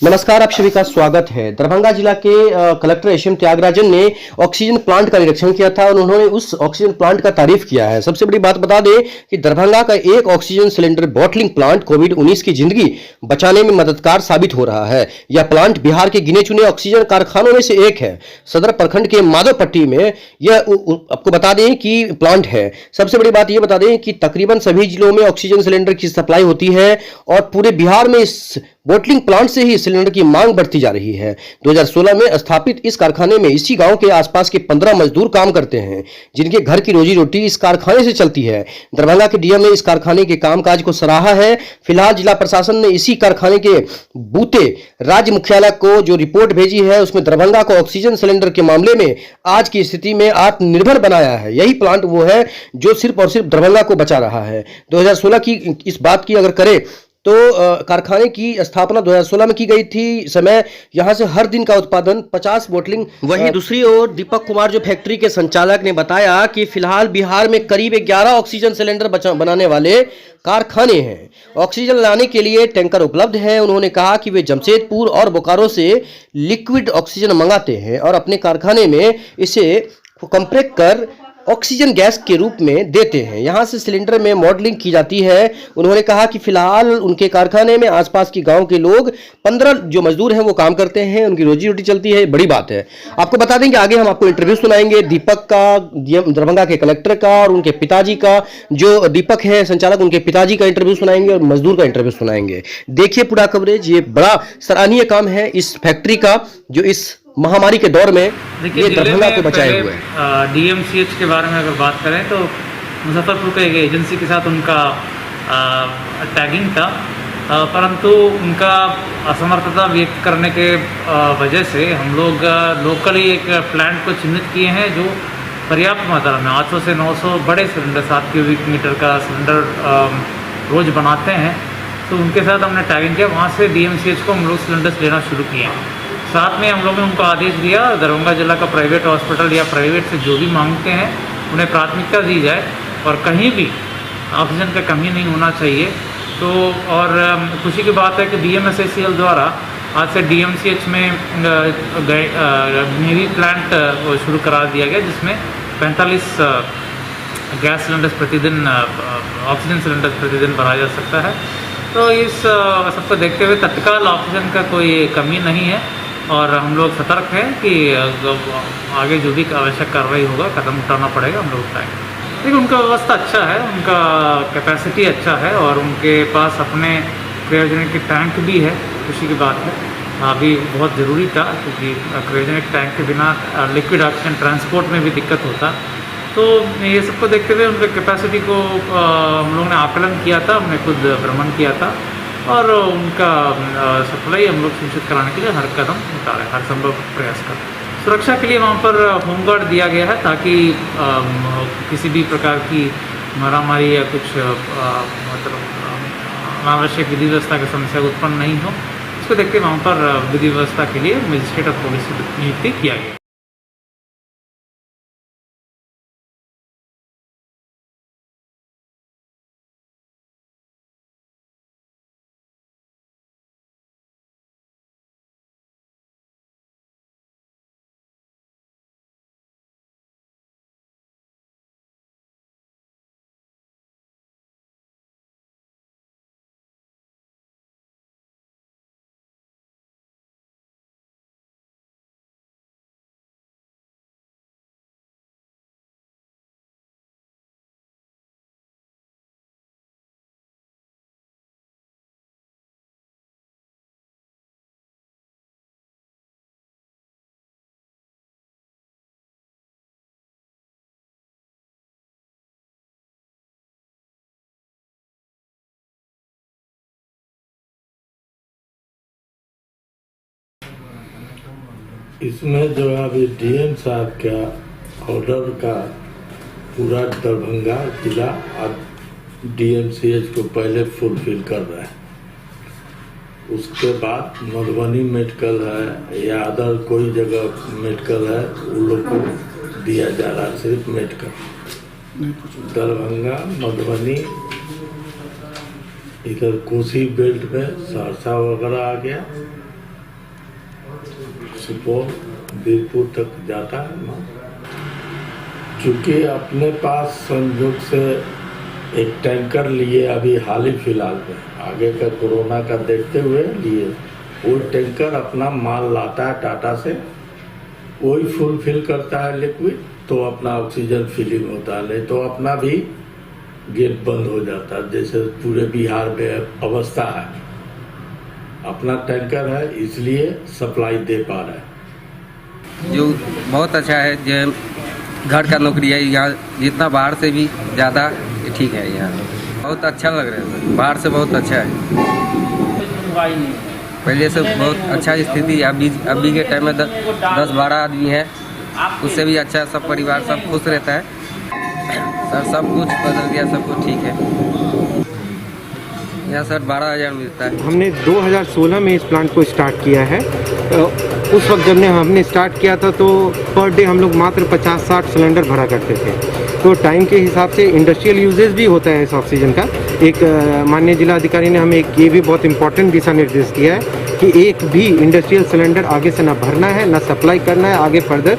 नमस्कार, आप सभी का स्वागत है। दरभंगा जिला के कलेक्टर एसएम त्यागराजन ने ऑक्सीजन प्लांट का निरीक्षण किया था और उन्होंने उस ऑक्सीजन प्लांट का तारीफ किया है। सबसे बड़ी बात बता दें कि दरभंगा का एक ऑक्सीजन सिलेंडर बॉटलिंग प्लांट कोविड-19 की जिंदगी बचाने में मददगार साबित हो रहा है। यह प्लांट बिहार के गिने चुने ऑक्सीजन कारखानों में से एक है। सदर प्रखंड के माधवपट्टी में यह आपको बता दें कि प्लांट है। सबसे बड़ी बात यह बता दें कि तकरीबन सभी जिलों में ऑक्सीजन सिलेंडर की सप्लाई होती है और पूरे बिहार में इस बॉटलिंग प्लांट से ही सिलेंडर की मांग बढ़ती जा रही है। 2016 में स्थापित इस कारखाने में इसी गांव के आसपास के 15 मजदूर काम करते हैं, जिनके घर की रोजी रोटी इस कारखाने से चलती है। दरभंगा के डीएम ने इस कारखाने के कामकाज को सराहा है। फिलहाल जिला प्रशासन ने इसी कारखाने के बूते राज्य मुख्यालय को जो रिपोर्ट भेजी है, उसमें दरभंगा को ऑक्सीजन सिलेंडर के मामले में आज की स्थिति में आत्मनिर्भर बनाया है। यही प्लांट वो है जो सिर्फ और सिर्फ दरभंगा को बचा रहा है। 2016 की इस बात की अगर करें तो कारखाने की स्थापना 2016 में की गई थी। समय यहां से हर दिन का उत्पादन 50 बोतलिंग। वहीं दूसरी ओर दीपक कुमार जो फैक्ट्री के संचालक ने बताया कि फिलहाल बिहार में करीब 11 ऑक्सीजन सिलेंडर बनाने वाले कारखाने हैं। ऑक्सीजन लाने के लिए टैंकर उपलब्ध है। उन्होंने कहा कि वे जमशेदपुर और बोकारो से लिक्विड ऑक्सीजन मंगाते हैं और अपने कारखाने में इसे कंप्रेस कर ऑक्सीजन गैस के रूप में देते हैं। यहां से सिलेंडर में मॉडलिंग की जाती है। उन्होंने कहा कि फिलहाल उनके कारखाने में आसपास के गांव के लोग 15 जो मजदूर हैं वो काम करते हैं, उनकी रोजी रोटी चलती है। बड़ी बात है। आपको बता दें कि आगे हम आपको इंटरव्यू सुनाएंगे दीपक का, दरभंगा के कलेक्टर का और उनके पिताजी का। जो दीपक है संचालक, उनके पिताजी का इंटरव्यू सुनाएंगे और मजदूर का इंटरव्यू सुनाएंगे। देखिए पूरा कवरेज। ये बड़ा सराहनीय काम है इस फैक्ट्री का, जो इस महामारी के दौर में ये दरभंगा को बचाए हुए हैं। डीएमसीएच के बारे में अगर बात करें तो मुजफ्फरपुर के एक एजेंसी के साथ उनका टैगिंग था, परंतु उनका असमर्थता व्यक्त करने के वजह से हम लोग लोकली एक प्लांट को चिन्हित किए हैं जो पर्याप्त मात्रा में 800 से 900 बड़े सिलेंडर 7 क्यूबिक मीटर का सिलेंडर रोज़ बनाते हैं। तो उनके साथ हमने टैगिंग किया। वहाँ से डीएमसीएच को हम लोग सिलेंडर्स लेना शुरू किए। साथ में हम लोगों ने उनको आदेश दिया दरभंगा जिला का प्राइवेट हॉस्पिटल या प्राइवेट से जो भी मांगते हैं उन्हें प्राथमिकता दी जाए और कहीं भी ऑक्सीजन का कमी नहीं होना चाहिए। तो और खुशी की बात है कि BMSACL द्वारा आज से डीएमसीएच में नेवी प्लांट शुरू करा दिया गया, जिसमें 45 गैस सिलेंडर्स प्रतिदिन, ऑक्सीजन सिलेंडर्स प्रतिदिन भरा जा सकता है। तो इस सबको देखते हुए तत्काल ऑक्सीजन का कोई कमी नहीं है और हम लोग सतर्क हैं कि आगे जो भी आवश्यक कार्रवाई होगा, कदम उठाना पड़ेगा, हम लोग उठाएंगे। लेकिन उनका व्यवस्था अच्छा है, उनका कैपेसिटी अच्छा है और उनके पास अपने क्रायोजेनिक टैंक भी है। खुशी की बात है, अभी बहुत ज़रूरी था क्योंकि क्रायोजेनिक टैंक के बिना लिक्विड ऑक्सीजन ट्रांसपोर्ट में भी दिक्कत होता। तो ये सबको देखते हुए उनके कैपेसिटी को हम लोगों ने आकलन किया था, हमने खुद भ्रमण किया था और उनका सप्लाई हम लोग सुनिश्चित कराने के लिए हर कदम उठा रहे हैं, हर संभव प्रयास कर। सुरक्षा के लिए वहाँ पर होमगार्ड दिया गया है ताकि किसी भी प्रकार की मारामारी या कुछ मतलब अनावश्यक विधि व्यवस्था की समस्या उत्पन्न नहीं हो। इसको देखते वहाँ पर विधि व्यवस्था के लिए मजिस्ट्रेट ऑफ पुलिस की नियुक्ति किया गया। इसमें जो है अभी डीएम साहब का ऑर्डर का पूरा दरभंगा जिला और डीएमसीएच को पहले फुलफिल कर रहा है। उसके बाद मधुबनी मेडिकल है या अदर कोई जगह मेडिकल है, उन लोग को दिया जा रहा है सिर्फ मेडिकल। दरभंगा, मधुबनी, इधर कोसी बेल्ट में सहरसा वगैरह आ गया सुपौल बीरपुर तक जाता है माल। चूँकि अपने पास संयोग से एक टैंकर लिए अभी हाल ही फिलहाल में, आगे का कोरोना का देखते हुए लिए, वो टैंकर अपना माल लाता है टाटा से, वही फुलफिल करता है लिक्विड, तो अपना ऑक्सीजन फिलिंग होता है, नहीं तो अपना भी गेट बंद हो जाता है, जैसे पूरे बिहार में अवस्था है। अपना टैंकर है इसलिए सप्लाई दे पा रहा है। जो बहुत अच्छा है, जो घर का नौकरी है यहाँ, जितना बाहर से भी ज़्यादा ठीक है यहाँ, बहुत अच्छा लग रहा है, बाहर से बहुत अच्छा है। पहले से बहुत अच्छा स्थिति है, अभी के टाइम में 10-12 आदमी है, उससे भी अच्छा, सब परिवार सब खुश रहता है सर, सब कुछ बदल गया, सब कुछ ठीक है। यहाँ सर 12,000 मिलता है। हमने 2016 में इस प्लांट को स्टार्ट किया है। उस वक्त जब हमने स्टार्ट किया था तो पर डे हम लोग मात्र 50-60 सिलेंडर भरा करते थे। तो टाइम के हिसाब से इंडस्ट्रियल यूजेज भी होता है इस ऑक्सीजन का। एक माननीय जिला अधिकारी ने हमें ये भी बहुत इंपॉर्टेंट दिशा निर्देश दिया है कि एक भी इंडस्ट्रियल सिलेंडर आगे से ना भरना है, ना सप्लाई करना है आगे फर्दर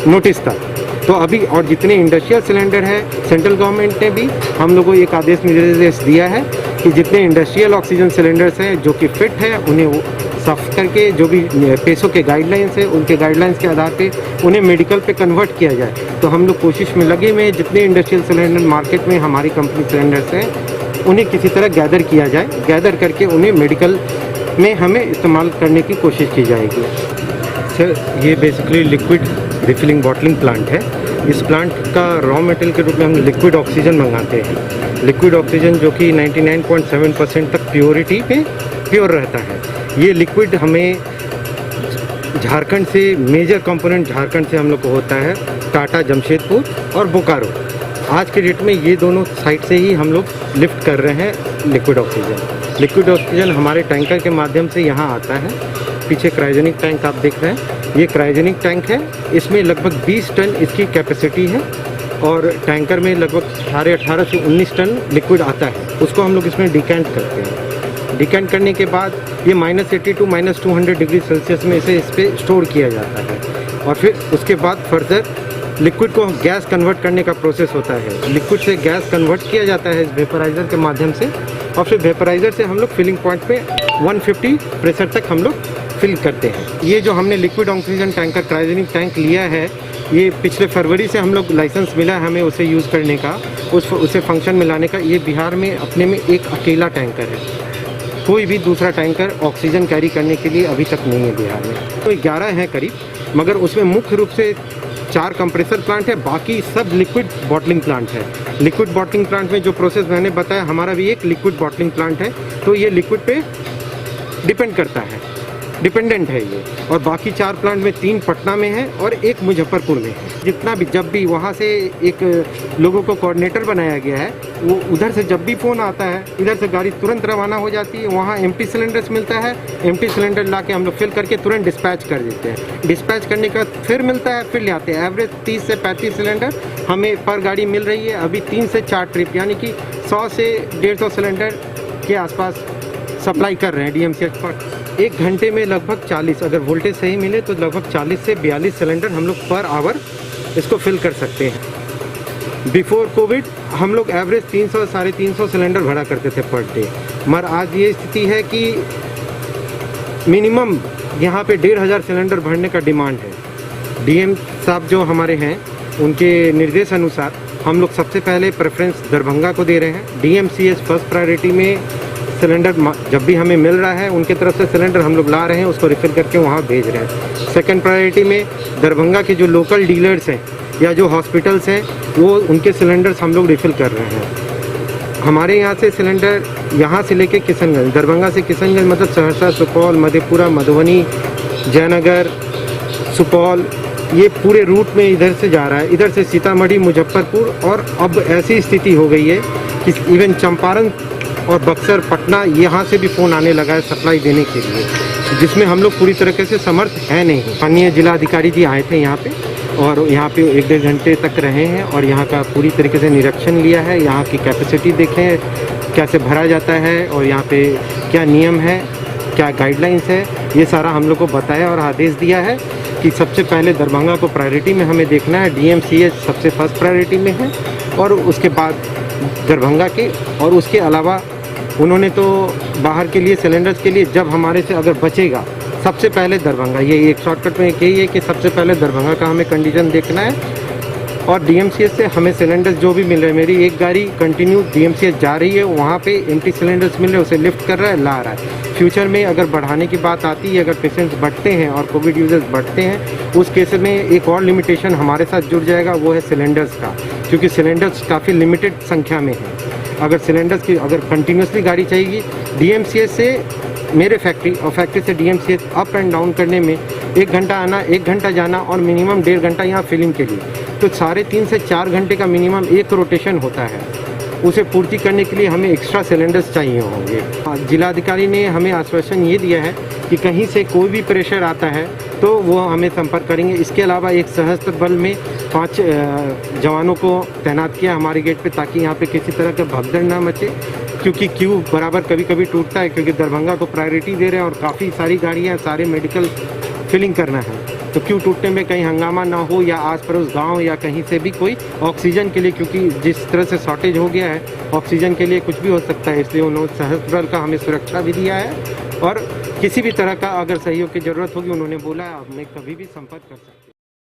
नोटिस तक। तो अभी और जितने इंडस्ट्रियल सिलेंडर है, सेंट्रल गवर्नमेंट ने भी हम लोगों को एक आदेश निर्देश दिया है कि जितने इंडस्ट्रियल ऑक्सीजन सिलेंडर्स हैं जो कि फिट है, उन्हें वो साफ करके, जो भी पेशों के गाइडलाइंस है उनके गाइडलाइंस के आधार पे उन्हें मेडिकल पे कन्वर्ट किया जाए। तो हम लोग कोशिश में लगे हुए हैं, जितने इंडस्ट्रियल सिलेंडर मार्केट में हमारी कंपनी सिलेंडर्स हैं उन्हें किसी तरह गैदर किया जाए, गैदर करके उन्हें मेडिकल में हमें इस्तेमाल करने की कोशिश की जाएगी। सर, ये basically liquid refilling bottling plant है। इस प्लांट का रॉ मटेरियल के रूप में हम लिक्विड ऑक्सीजन मंगाते हैं। लिक्विड ऑक्सीजन जो कि 99.7% तक प्योरिटी पे प्योर रहता है। ये लिक्विड हमें झारखंड से, मेजर कंपोनेंट झारखंड से हम लोग को होता है, टाटा, जमशेदपुर और बोकारो। आज के डेट में ये दोनों साइट से ही हम लोग लिफ्ट कर रहे हैं लिक्विड ऑक्सीजन। लिक्विड ऑक्सीजन हमारे टैंकर के माध्यम से यहाँ आता है। पीछे क्रायोजेनिक टैंक आप देख रहे हैं, ये क्रायोजेनिक टैंक है। इसमें लगभग 20 टन इसकी कैपेसिटी है और टैंकर में लगभग 18 से 19 टन लिक्विड आता है। उसको हम लोग इसमें डिकेंट करते हैं। डिकेंट करने के बाद ये -80 to -200 डिग्री सेल्सियस में इसे इस पर स्टोर किया जाता है और फिर उसके बाद फर्दर लिक्विड को गैस कन्वर्ट करने का प्रोसेस होता है। लिक्विड से गैस कन्वर्ट किया जाता है इस वेपराइज़र के माध्यम से और फिर वेपराइज़र से हम लोग फिलिंग पॉइंट पे 150 प्रेशर तक हम लोग फिल करते हैं। ये जो हमने liquid oxygen tanker cryogenic tank लिया है, ये पिछले फरवरी से हम लोग लाइसेंस मिला है हमें उसे यूज़ करने का, उसे फंक्शन में लाने का। ये बिहार में अपने में एक अकेला टैंकर है। कोई भी दूसरा टैंकर ऑक्सीजन कैरी करने के लिए अभी तक नहीं है बिहार में। तो 11 है करीब, मगर उसमें मुख्य रूप से 4 कंप्रेसर प्लांट है, बाकी सब लिक्विड बॉटलिंग प्लांट है। लिक्विड बॉटलिंग प्लांट में जो प्रोसेस मैंने बताया, हमारा भी एक लिक्विड बॉटलिंग प्लांट है। तो ये लिक्विड पे डिपेंड करता है, डिपेंडेंट है ये। और बाकी 4 प्लांट में 3 पटना में है और 1 मुजफ्फरपुर में है। जितना भी जब भी वहाँ से एक लोगों को कोऑर्डिनेटर बनाया गया है, वो उधर से जब भी फ़ोन आता है, इधर से गाड़ी तुरंत रवाना हो जाती है। वहाँ एम्प्टी सिलेंडर्स मिलता है, एम्प्टी सिलेंडर ला के हम लोग फिल करके तुरंत डिस्पैच कर देते हैं। डिस्पैच करने के बाद फिर मिलता है, फिर ले आते हैं। एवरेज 30 से 35 सिलेंडर हमें पर गाड़ी मिल रही है। अभी 3 से 4 ट्रिप यानी कि 100 से 150 सिलेंडर के आसपास सप्लाई कर रहे हैं DMCH पर। 1 घंटे में लगभग 40, अगर वोल्टेज सही मिले तो लगभग 40 से 42 सिलेंडर हम लोग पर आवर इसको फिल कर सकते हैं। बिफोर कोविड हम लोग एवरेज 300 साढ़े 300 सिलेंडर भरा करते थे पर डे, मगर आज ये स्थिति है कि मिनिमम यहाँ पे 1500 सिलेंडर भरने का डिमांड है। DM साहब जो हमारे हैं, उनके निर्देश अनुसार हम लोग सबसे पहले प्रेफरेंस दरभंगा को दे रहे हैं। DMCH फर्स्ट प्रायोरिटी में सिलेंडर जब भी हमें मिल रहा है, उनके तरफ से सिलेंडर हम लोग ला रहे हैं, उसको रिफ़िल करके वहाँ भेज रहे हैं। सेकंड प्रायोरिटी में दरभंगा के जो लोकल डीलर्स हैं या जो हॉस्पिटल्स हैं, वो उनके सिलेंडर्स हम लोग रिफ़िल कर रहे हैं। हमारे यहाँ से सिलेंडर यहाँ से लेके किशनगंज, दरभंगा से किशनगंज मतलब सहरसा, सुपौल, मधेपुरा, मधुबनी, जयनगर, सुपौल, ये पूरे रूट में इधर से जा रहा है। इधर से सीतामढ़ी, मुजफ्फरपुर, और अब ऐसी स्थिति हो गई है कि इवन चंपारण और बक्सर, पटना, यहाँ से भी फ़ोन आने लगा है सप्लाई देने के लिए, जिसमें हम लोग पूरी तरीके से समर्थ है नहीं। माननीय जिला अधिकारी जी आए थे यहाँ पे और यहाँ पे 1-1.5 घंटे तक रहे हैं और यहाँ का पूरी तरीके से निरीक्षण लिया है। यहाँ की कैपेसिटी देखें कैसे भरा जाता है और यहाँ पे क्या नियम है, क्या गाइडलाइंस है, ये सारा हम लोग को बताया और आदेश दिया है कि सबसे पहले दरभंगा को प्रायोरिटी में हमें देखना है, DMCH सबसे फर्स्ट प्रायोरिटी में है और उसके बाद दरभंगा के, और उसके अलावा उन्होंने तो बाहर के लिए सिलेंडर्स के लिए जब हमारे से अगर बचेगा सबसे पहले दरभंगा, ये एक शॉर्टकट में यही है कि सबसे पहले दरभंगा का हमें कंडीशन देखना है। और DMCH से हमें सिलेंडर्स जो भी मिल रहे हैं, मेरी एक गाड़ी कंटिन्यू DMCH जा रही है, वहाँ पे एम्प्टी सिलेंडर्स मिल रहे हैं, उसे लिफ्ट कर रहा है, ला रहा है। फ्यूचर में अगर बढ़ाने की बात आती है, अगर पेशेंट्स बढ़ते हैं और कोविड यूजर्स बढ़ते हैं, उस केस में एक और लिमिटेशन हमारे साथ जुड़ जाएगा, वो है सिलेंडर्स का, क्योंकि सिलेंडर्स काफ़ी लिमिटेड संख्या में है। अगर सिलेंडर्स की अगर कंटिन्यूसली गाड़ी चाहिए DMCH से मेरे फैक्ट्री और फैक्ट्री से DMCH अप एंड डाउन करने में 1 घंटा आना, 1 घंटा जाना और मिनिमम 1.5 घंटा यहाँ फिलिंग के लिए, तो 3.5 से 4 घंटे का मिनिमम एक रोटेशन होता है। उसे पूर्ति करने के लिए हमें एक्स्ट्रा सिलेंडर्स चाहिए होंगे। जिलाधिकारी ने हमें आश्वासन ये दिया है कि कहीं से कोई भी प्रेशर आता है तो वो हमें संपर्क करेंगे। इसके अलावा एक सशस्त्र बल में 5 जवानों को तैनात किया हमारे गेट पे, ताकि यहाँ पे किसी तरह का भगदड़ ना मचे, क्योंकि क्यू बराबर कभी कभी टूटता है, क्योंकि दरभंगा को प्रायोरिटी दे रहे हैं और काफ़ी सारी गाड़ियाँ, सारे मेडिकल फिलिंग करना है, तो क्यू टूटने में कहीं हंगामा ना हो या आस पड़ोस गांव या कहीं से भी कोई ऑक्सीजन के लिए, क्योंकि जिस तरह से शॉर्टेज हो गया है ऑक्सीजन के लिए कुछ भी हो सकता है, इसलिए उन्होंने सशस्त्र बल का हमें सुरक्षा भी दिया है। और किसी भी तरह का अगर सहयोग की ज़रूरत होगी, उन्होंने बोला हमें कभी भी संपर्क कर सकते हैं।